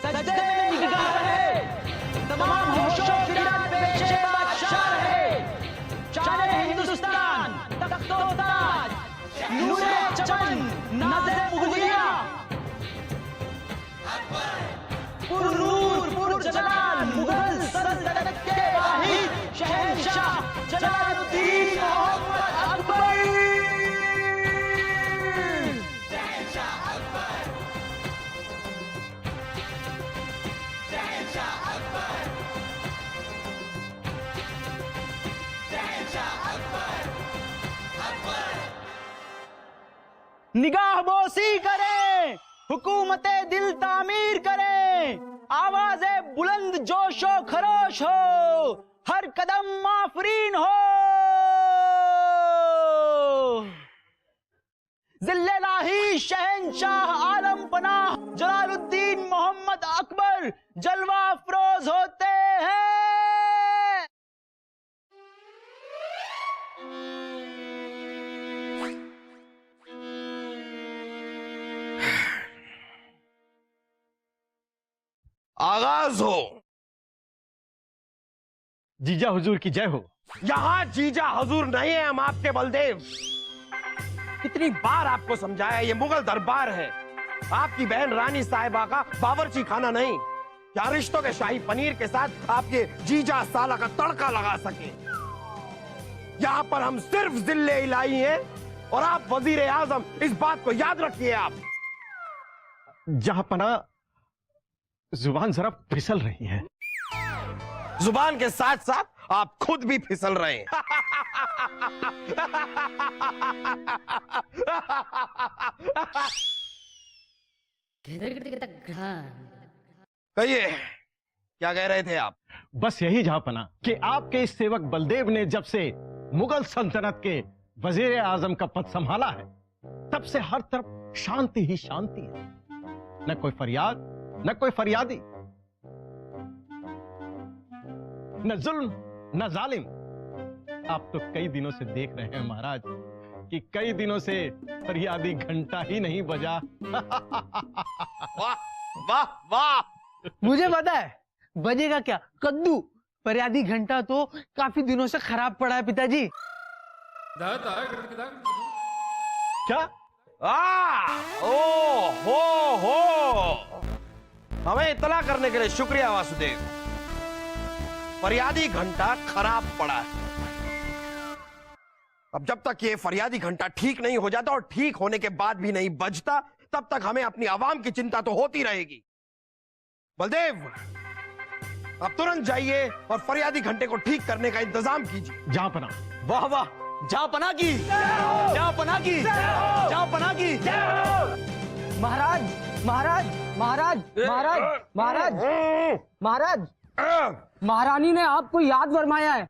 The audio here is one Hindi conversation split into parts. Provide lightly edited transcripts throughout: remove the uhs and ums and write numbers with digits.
सजदे में निगाह है, तमाम होशो फिरात पेशे बादशाह है। चाले हिंदुस्तान तख्तो ताज, नूरे चमन नाज़े मुगलिया, पुरनूर पुरजलाल मुगल सल्तनत के वाहिद शहंशाह जलालुद्दीन मोहम्मद अकबर। शहंशाह अकबर, शहंशाह अकबर, शहंशाह अकबर, अकबर। निगाह बोसी करें, हुकूमते दिल तामीर करें, आवाज़े बुलंद जोशो खरोश हो, हर कदम आफरीन हो। जिल्ले-लाही शहंशाह आलम पनाह जलालुद्दीन मोहम्मद अकबर जलवा अफरोज होते हैं। आगाज हो। जीजा हुजूर की जय हो। यहाँ जीजा हुजूर नहीं है, हम आपके बलदेव। कितनी बार आपको समझाया, ये मुगल दरबार है, आपकी बहन रानी साहिबा का बावर्ची खाना नहीं। क्या रिश्तों के शाही पनीर के साथ आपके जीजा साला का तड़का लगा सके। यहाँ पर हम सिर्फ जिले इलाही हैं और आप वजीर आजम, इस बात को याद रखिए। आप जहां पना जुबान जरा फिसल रही है। जुबान के साथ साथ आप खुद भी फिसल रहे हैं। कहिए, क्या कह रहे थे आप? बस यही जहां पना कि आपके इस सेवक बलदेव ने जब से मुगल सल्तनत के वजीर आजम का पद संभाला है, तब से हर तरफ शांति ही शांति है। न कोई फरियाद, न कोई फरियादी, न जुल्म, न जालिम। आप तो कई दिनों से देख रहे हैं महाराज कि कई दिनों से फरियादी घंटा ही नहीं बजा। वाह वाह वाह। मुझे पता है बजेगा क्या, कद्दू। फरियादी घंटा तो काफी दिनों से खराब पड़ा है पिताजी। क्या? हो हमें इत्तला करने के लिए शुक्रिया वासुदेव। फरियादी घंटा खराब पड़ा है। अब जब तक ये फरियादी घंटा ठीक नहीं हो जाता और ठीक होने के बाद भी नहीं बजता, तब तक हमें अपनी आवाम की चिंता तो होती रहेगी। बलदेव, अब तुरंत जाइए और फरियादी घंटे को ठीक करने का इंतजाम कीजिए। जहां पना। वाह वाह, जहां पना की, जहां पना की, जहां पना की। महाराज महाराज महाराज महाराज महाराज महाराज, महारानी ने आपको याद फरमाया है।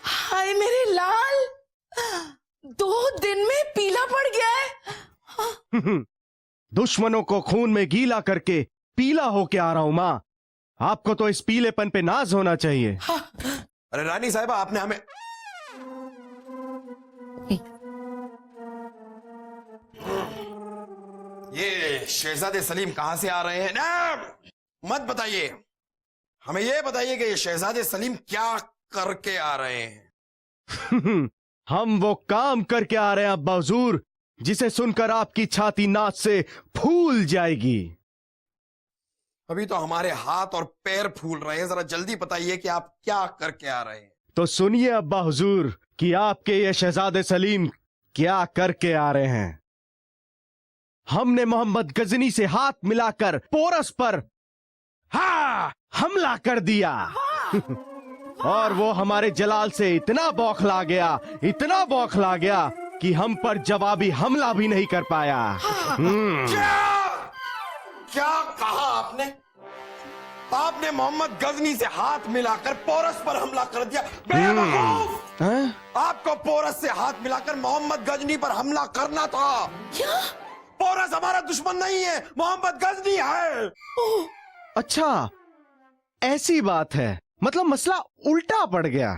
हाय मेरे लाल, 2 दिन में पीला पड़ गया है। दुश्मनों को खून में गीला करके पीला होके आ रहा हूं मां। आपको तो इस पीलेपन पे नाज होना चाहिए। अरे रानी साहिबा, आपने हमें ये शहजादे सलीम कहां से आ रहे हैं ना, मत बताइए। हमें ये बताइए कि ये शहजादे सलीम क्या करके आ रहे हैं। हम वो काम करके आ रहे हैं अब्बा हुजूर, जिसे सुनकर आपकी छाती नाच से फूल जाएगी। अभी तो हमारे हाथ और पैर फूल रहे हैं, जरा जल्दी बताइए कि आप क्या करके आ रहे हैं। तो सुनिए अब्बा हुजूर कि आपके ये शहजादे सलीम क्या करके आ रहे हैं। हमने मोहम्मद गजनी से हाथ मिलाकर पोरस पर हमला कर दिया। और वो हमारे जलाल से इतना बौखला गया, इतना बौखला गया कि हम पर जवाबी हमला भी नहीं कर पाया। क्या कहा आपने? आपने मोहम्मद गजनी से हाथ मिलाकर पोरस पर हमला कर दिया? बेवकूफ! हैं? आपको पोरस से हाथ मिलाकर मोहम्मद गजनी पर हमला करना था। क्या? पोरस हमारा दुश्मन नहीं है, मोहम्मद गजनी है। ओह, अच्छा, ऐसी बात है, मतलब मसला उल्टा पड़ गया।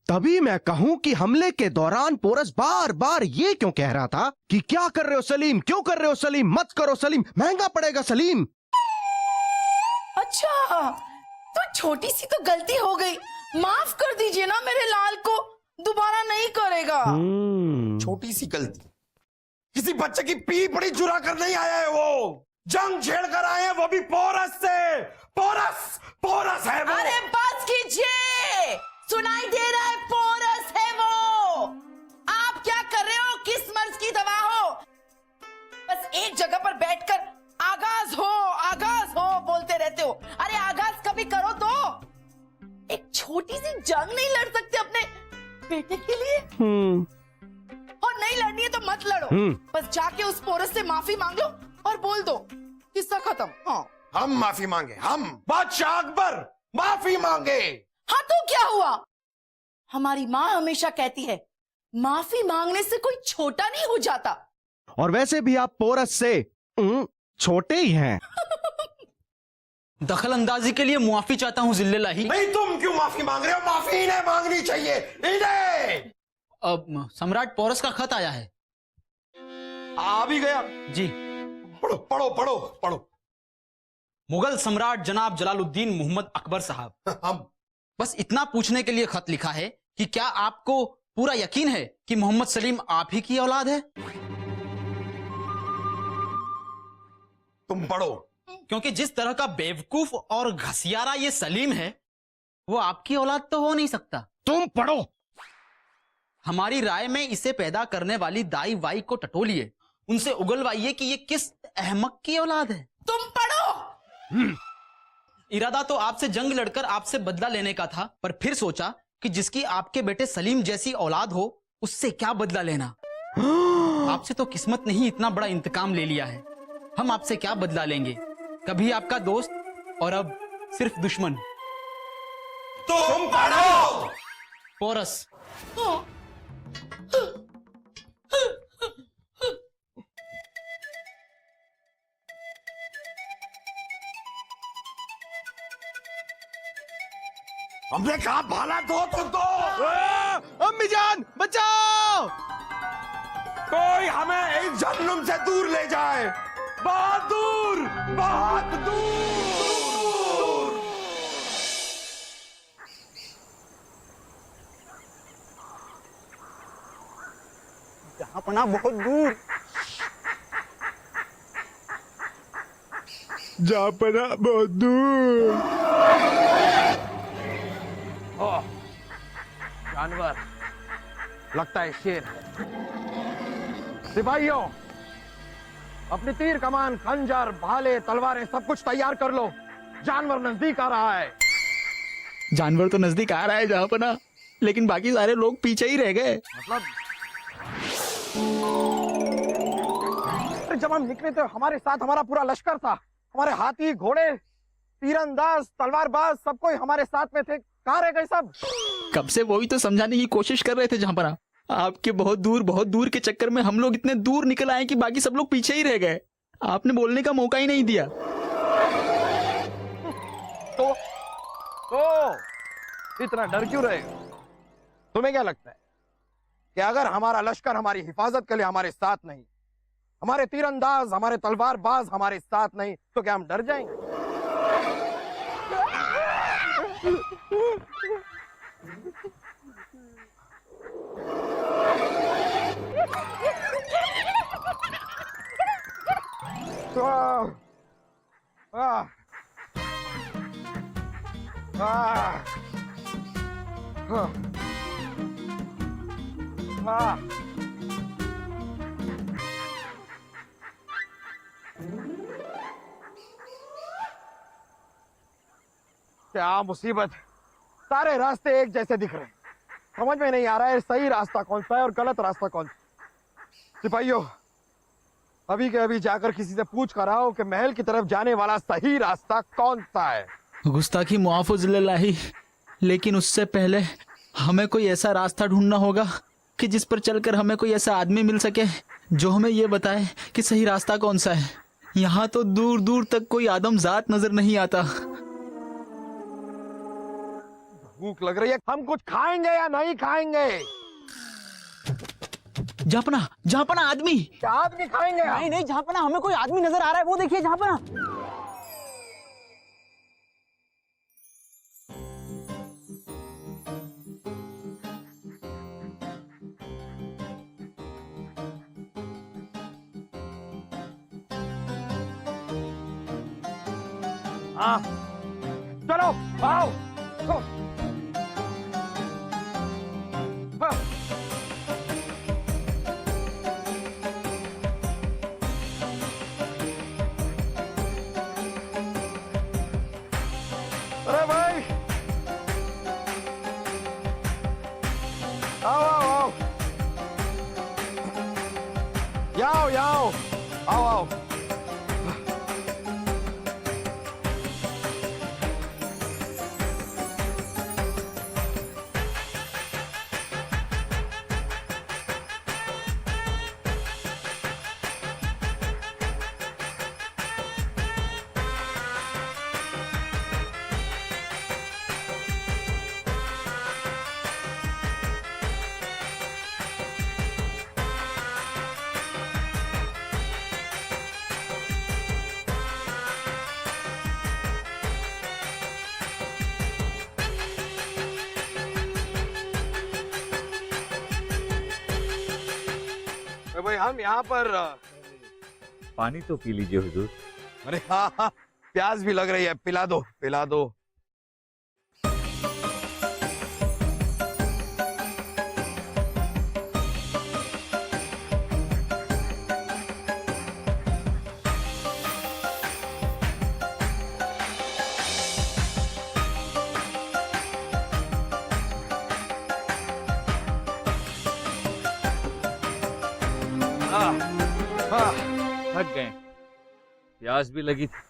तभी मैं कहूं कि हमले के दौरान पोरस बार बार ये क्यों कह रहा था कि क्या कर रहे हो सलीम, क्यों कर रहे हो सलीम, मत करो सलीम, महंगा पड़ेगा सलीम। अच्छा, तो छोटी सी तो गलती हो गई, माफ कर दीजिए ना मेरे लाल को, दोबारा नहीं करेगा। छोटी सी गलती, किसी बच्चे की पी पड़ी चुरा कर नहीं आया है वो, जंग छेड़ कर आए हैं, वो भी पोरस से। पोरस पोरस है वो। अरे बस कीजिए, सुनाई दे रहा है, पोरस है वो। आप क्या कर रहे हो, किस मर्ज की दवा हो? बस एक जगह पर बैठकर आगाज हो बोलते रहते हो। अरे आगाज कभी करो तो। एक छोटी सी जंग नहीं लड़ सकते अपने बेटे के लिए? और नहीं लड़नी है तो मत लड़ो, बस जाके उस पोरस से माफी मांग लो और बोल दो, किस्सा खत्म। हाँ, हम माफी मांगे, हम बादशाह अकबर माफी मांगे। हाँ तो क्या हुआ? हमारी माँ हमेशा कहती है, माफी मांगने से कोई छोटा नहीं हो जाता। और वैसे भी आप पोरस से छोटे ही हैं। दखल अंदाजी के लिए मुआफी चाहता हूँ जिल्लल्लाही। नहीं, तुम क्यों माफी मांग रहे हो? माफी इन्हें मांगनी चाहिए, इन्हें। अब सम्राट पोरस का खत आया है। आ भी गया जी। पढ़ो पढ़ो पढ़ो पढ़ो। मुगल सम्राट जनाब जलालुद्दीन मोहम्मद अकबर साहब, हम बस इतना पूछने के लिए खत लिखा है कि क्या आपको पूरा यकीन है कि मोहम्मद सलीम आप ही की औलाद है? तुम पढ़ो। क्योंकि जिस तरह का बेवकूफ और घसियारा ये सलीम है, वो आपकी औलाद तो हो नहीं सकता। तुम पढ़ो। हमारी राय में इसे पैदा करने वाली दाई वाई को टटोलिए, उनसे उगलवाइए कि ये किस अहमक की औलाद है। तुम पढ़ो। इरादा तो आपसे जंग लड़कर आपसे बदला लेने का था, पर फिर सोचा कि जिसकी आपके बेटे सलीम जैसी औलाद हो, उससे क्या बदला लेना। आपसे तो किस्मत ने ही इतना बड़ा इंतकाम ले लिया है, हम आपसे क्या बदला लेंगे? कभी आपका दोस्त और अब सिर्फ दुश्मन। तुम पढ़ो। पोरस। हमने कहा भाला दो तो दो। अम्मी जान बचाओ। कोई हमें इस जहन्नुम से दूर ले जाए, बहुत दूर, बहुत दूर। अपना बहुत दूर। जापना बहुत दूर। जानवर लगता है शेर है। सिपाहियों, अपनी तीर कमान, खंजर, भाले, तलवारें सब कुछ तैयार कर लो, जानवर नजदीक आ रहा है। जानवर तो नजदीक आ रहा है जहांपना, लेकिन बाकी सारे लोग पीछे ही रह गए। मतलब जब हम निकले थे हमारे साथ हमारा पूरा लश्कर था, हमारे हाथी, घोड़े, तीरंदाज, तलवारबाज सब कोई हमारे साथ में थे। कहाँ रह गए सब? कब से वही तो समझाने की कोशिश कर रहे थे जहांपना, आपके बहुत दूर के चक्कर में हम लोग इतने दूर निकल आए कि बाकी सब लोग पीछे ही रह गए। आपने बोलने का मौका ही नहीं दिया। तो इतना डर क्यों रहे? तुम्हें क्या लगता है कि अगर हमारा लश्कर हमारी हिफाजत के लिए हमारे साथ नहीं, हमारे तीरंदाज, हमारे तलवारबाज हमारे साथ नहीं, तो क्या हम डर जाएंगे? क्या मुसीबत! सारे रास्ते एक जैसे दिख रहे हैं, समझ में नहीं आ रहा है सही रास्ता कौन सा है और गलत रास्ता कौन सा। सिपाहियों, अभी के अभी जाकर किसी से पूछ कर आओ कि महल की तरफ जाने वाला सही रास्ता कौन सा है। गुस्ताखी मुआफ़ ज़िल्लल्लाही, लेकिन उससे पहले हमें कोई ऐसा रास्ता ढूंढना होगा कि जिस पर चलकर हमें कोई ऐसा आदमी मिल सके जो हमें ये बताए कि सही रास्ता कौन सा है। यहाँ तो दूर दूर तक कोई आदमजात नजर नहीं आता। भूख लग रही है, हम कुछ खाएंगे या नहीं खाएंगे? जहाँपना आदमी। क्या आदमी खाएंगे? नहीं नहीं जहाँपना, हमें कोई आदमी नजर आ रहा है, वो देखिए जहाँपना। हाँ, चलो आओ। हाँ। अरे भाई, आओ आओ आओ, याओ याओ, आओ आओ। भाई हम यहाँ पर पानी तो पी लीजिए हुजूर। अरे हाँ हाँ, प्यास भी लग रही है, पिला दो पिला दो। थक गए, प्यास भी लगी थी,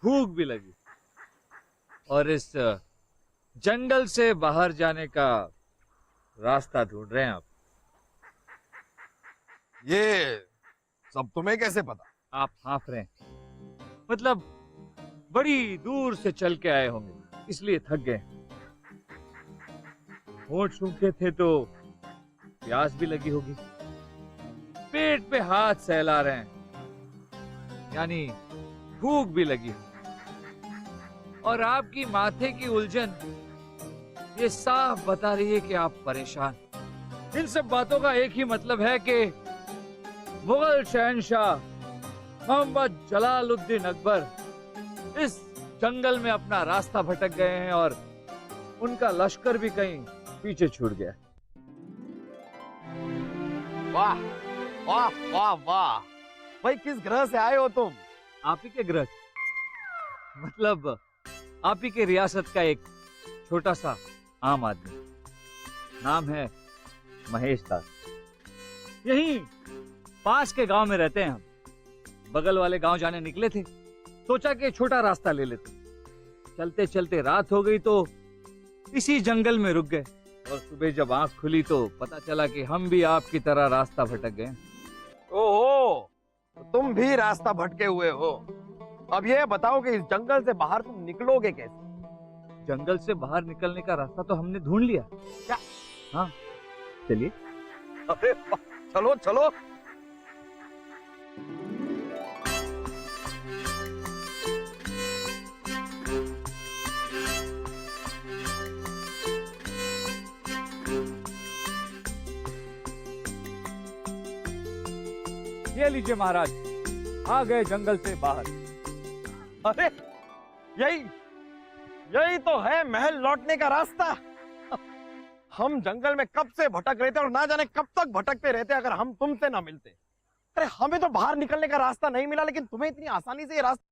भूख भी लगी, और इस जंगल से बाहर जाने का रास्ता ढूंढ रहे हैं आप। ये सब तुम्हें कैसे पता? आप हाँफ रहे हैं, मतलब बड़ी दूर से चल के आए होंगे, इसलिए थक गए। होंठ सूखे थे तो प्यास भी लगी होगी, पेट पे हाथ सहला रहे हैं, यानी भूख भी लगी। और आपकी माथे की उलझन ये साफ बता रही है कि आप परेशान। इन सब बातों का एक ही मतलब है कि मुगल शहंशाह मोहम्मद जलालुद्दीन अकबर इस जंगल में अपना रास्ता भटक गए हैं और उनका लश्कर भी कहीं पीछे छूट गया। वाह वाह वाह वाह, भाई किस ग्रह से आए हो तुम? आप ही के ग्रह, मतलब आप ही के रियासत का एक छोटा सा आम आदमी, नाम है महेश दास। यहीं पास के गांव में रहते हैं हम। बगल वाले गांव जाने निकले थे, सोचा कि छोटा रास्ता ले लेते। चलते चलते रात हो गई तो इसी जंगल में रुक गए, और सुबह जब आंख खुली तो पता चला कि हम भी आपकी तरह रास्ता भटक गए। ओहो, तो तुम भी रास्ता भटके हुए हो। अब ये बताओ कि इस जंगल से बाहर तुम निकलोगे कैसे? जंगल से बाहर निकलने का रास्ता तो हमने ढूंढ लिया। क्या? हाँ, चलिए। अरे वाह, चलो चलो। ये लीजिए महाराज, आ गए जंगल से बाहर। अरे यही यही तो है महल लौटने का रास्ता। हम जंगल में कब से भटक रहे थे और ना जाने कब तक भटकते रहते अगर हम तुमसे ना मिलते। अरे हमें तो बाहर निकलने का रास्ता नहीं मिला, लेकिन तुम्हें इतनी आसानी से ये रास्ता